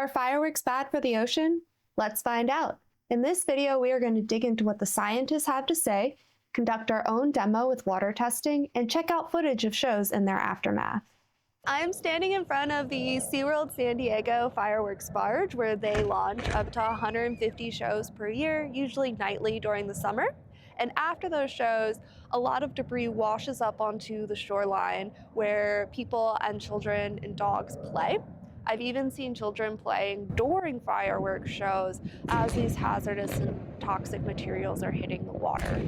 Are fireworks bad for the ocean? Let's find out. In this video, we are going to dig into what the scientists have to say, conduct our own demo with water testing, and check out footage of shows in their aftermath. I'm standing in front of the SeaWorld San Diego fireworks barge, where they launch up to 150 shows per year, usually nightly during the summer. And after those shows, a lot of debris washes up onto the shoreline where people and children and dogs play. I've even seen children playing during fireworks shows as these hazardous and toxic materials are hitting the water.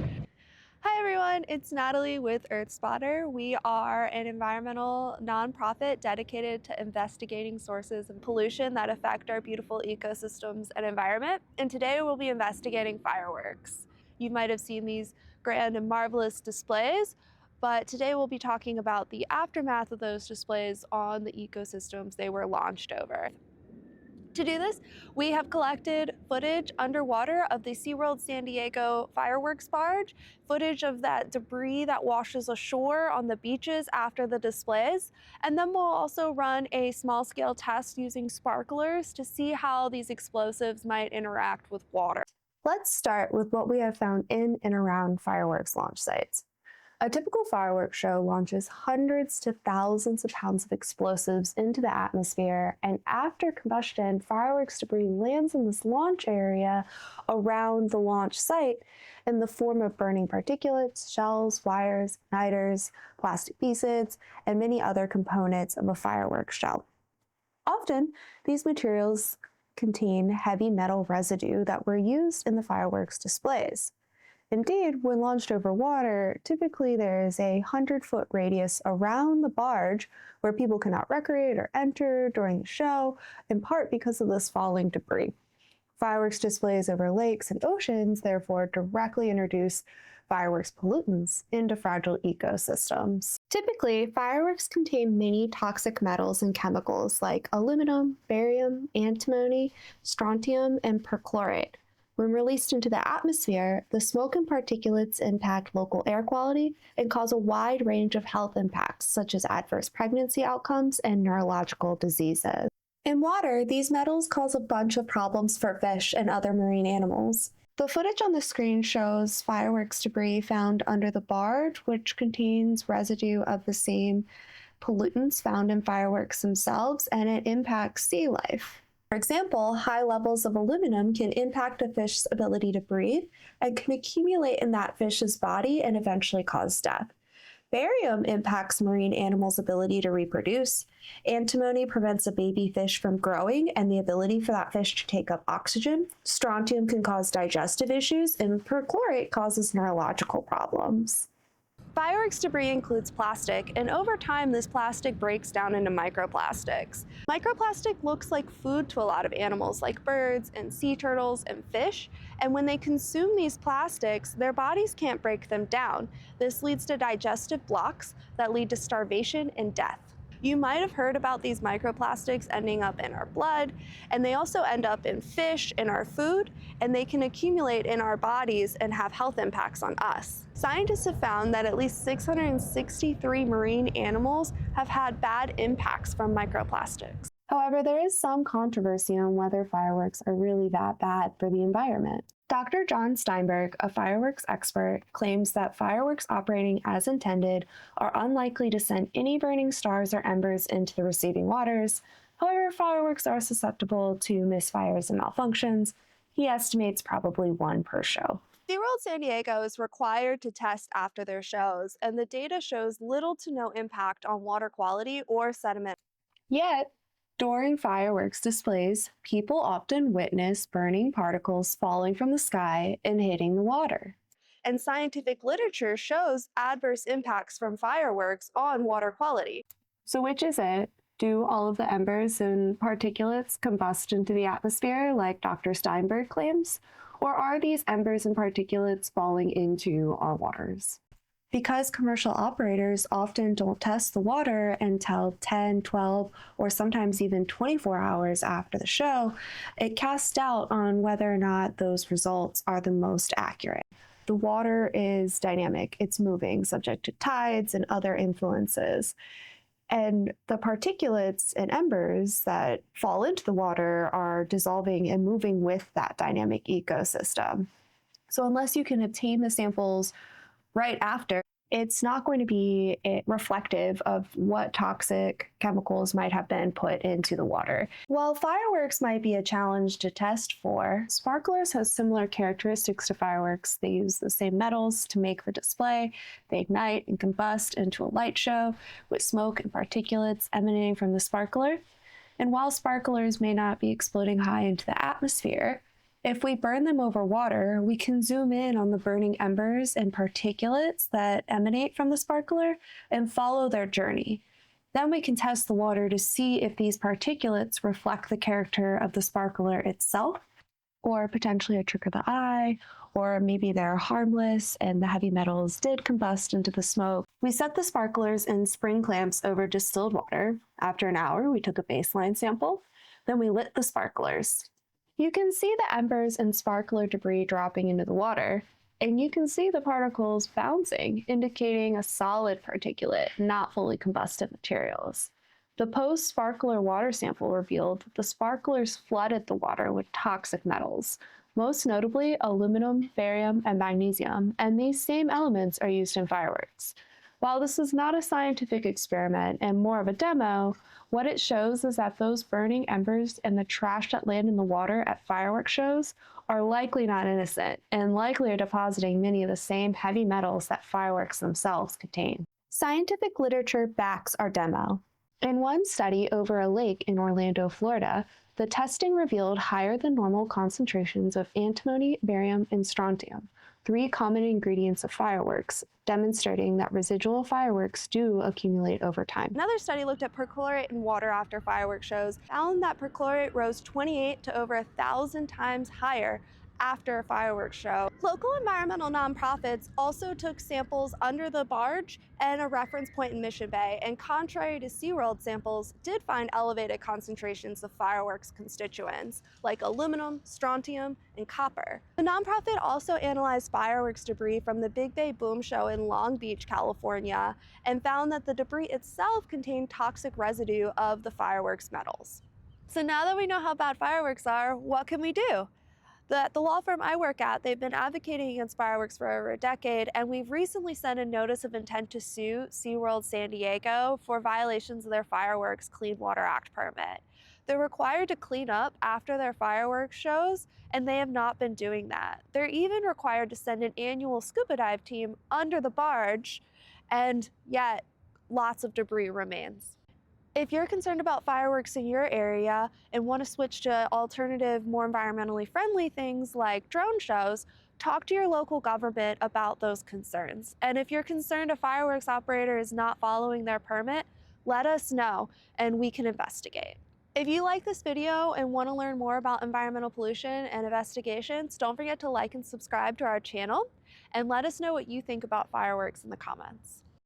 Hi everyone, it's Natalie with EarthSpotter. We are an environmental nonprofit dedicated to investigating sources of pollution that affect our beautiful ecosystems and environment. And today we'll be investigating fireworks. You might have seen these grand and marvelous displays, but today we'll be talking about the aftermath of those displays on the ecosystems they were launched over. To do this, we have collected footage underwater of the SeaWorld San Diego fireworks barge, footage of that debris that washes ashore on the beaches after the displays, and then we'll also run a small-scale test using sparklers to see how these explosives might interact with water. Let's start with what we have found in and around fireworks launch sites. A typical fireworks show launches hundreds to thousands of pounds of explosives into the atmosphere, and after combustion, fireworks debris lands in this launch area around the launch site in the form of burning particulates, shells, wires, igniters, plastic pieces, and many other components of a fireworks shell. Often, these materials contain heavy metal residue that were used in the fireworks displays. Indeed, when launched over water, typically there is a 100-foot radius around the barge where people cannot recreate or enter during the show, in part because of this falling debris. Fireworks displays over lakes and oceans therefore directly introduce fireworks pollutants into fragile ecosystems. Typically, fireworks contain many toxic metals and chemicals like aluminum, barium, antimony, strontium, and perchlorate. When released into the atmosphere, the smoke and particulates impact local air quality and cause a wide range of health impacts, such as adverse pregnancy outcomes and neurological diseases. In water, these metals cause a bunch of problems for fish and other marine animals. The footage on the screen shows fireworks debris found under the barge, which contains residue of the same pollutants found in fireworks themselves, and it impacts sea life. For example, high levels of aluminum can impact a fish's ability to breathe and can accumulate in that fish's body and eventually cause death. Barium impacts marine animals' ability to reproduce. Antimony prevents a baby fish from growing and the ability for that fish to take up oxygen. Strontium can cause digestive issues, and perchlorate causes neurological problems. Fireworks debris includes plastic, and over time this plastic breaks down into microplastics. Microplastic looks like food to a lot of animals like birds and sea turtles and fish, and when they consume these plastics, their bodies can't break them down. This leads to digestive blocks that lead to starvation and death. You might have heard about these microplastics ending up in our blood, and they also end up in fish, in our food, and they can accumulate in our bodies and have health impacts on us. Scientists have found that at least 663 marine animals have had bad impacts from microplastics. However, there is some controversy on whether fireworks are really that bad for the environment. Dr. John Steinberg, a fireworks expert, claims that fireworks operating as intended are unlikely to send any burning stars or embers into the receiving waters. However, fireworks are susceptible to misfires and malfunctions. He estimates probably one per show. SeaWorld San Diego is required to test after their shows, and the data shows little to no impact on water quality or sediment. Yet, during fireworks displays, people often witness burning particles falling from the sky and hitting the water. And scientific literature shows adverse impacts from fireworks on water quality. So which is it? Do all of the embers and particulates combust into the atmosphere like Dr. Steinberg claims? Or are these embers and particulates falling into our waters? Because commercial operators often don't test the water until 10, 12, or sometimes even 24 hours after the show, it casts doubt on whether or not those results are the most accurate. The water is dynamic, it's moving, subject to tides and other influences. And the particulates and embers that fall into the water are dissolving and moving with that dynamic ecosystem. So unless you can obtain the samples right after, it's not going to be reflective of what toxic chemicals might have been put into the water. While fireworks might be a challenge to test for, sparklers have similar characteristics to fireworks. They use the same metals to make the display. They ignite and combust into a light show with smoke and particulates emanating from the sparkler. And while sparklers may not be exploding high into the atmosphere, if we burn them over water, we can zoom in on the burning embers and particulates that emanate from the sparkler and follow their journey. Then we can test the water to see if these particulates reflect the character of the sparkler itself, or potentially a trick of the eye, or maybe they're harmless and the heavy metals did combust into the smoke. We set the sparklers in spring clamps over distilled water. After an hour, we took a baseline sample. Then we lit the sparklers. You can see the embers and sparkler debris dropping into the water, and you can see the particles bouncing, indicating a solid particulate, not fully combusted materials. The post-sparkler water sample revealed that the sparklers flooded the water with toxic metals, most notably aluminum, barium, and magnesium, and these same elements are used in fireworks. While this is not a scientific experiment and more of a demo, what it shows is that those burning embers and the trash that land in the water at fireworks shows are likely not innocent and likely are depositing many of the same heavy metals that fireworks themselves contain. Scientific literature backs our demo. In one study over a lake in Orlando, Florida, the testing revealed higher than normal concentrations of antimony, barium, and strontium, 3 common ingredients of fireworks, demonstrating that residual fireworks do accumulate over time. Another study looked at perchlorate in water after fireworks shows, found that perchlorate rose 28 to over 1,000 times higher after a fireworks show. Local environmental nonprofits also took samples under the barge and a reference point in Mission Bay, and contrary to SeaWorld samples, did find elevated concentrations of fireworks constituents like aluminum, strontium, and copper. The nonprofit also analyzed fireworks debris from the Big Bay Boom Show in Long Beach, California, and found that the debris itself contained toxic residue of the fireworks metals. So now that we know how bad fireworks are, what can we do? The law firm I work at, they've been advocating against fireworks for over a decade, and we've recently sent a notice of intent to sue SeaWorld San Diego for violations of their Fireworks Clean Water Act permit. They're required to clean up after their fireworks shows, and they have not been doing that. They're even required to send an annual scuba dive team under the barge, and yet lots of debris remains. If you're concerned about fireworks in your area and want to switch to alternative, more environmentally friendly things like drone shows, talk to your local government about those concerns. And if you're concerned a fireworks operator is not following their permit, let us know and we can investigate. If you like this video and want to learn more about environmental pollution and investigations, don't forget to like and subscribe to our channel, and let us know what you think about fireworks in the comments.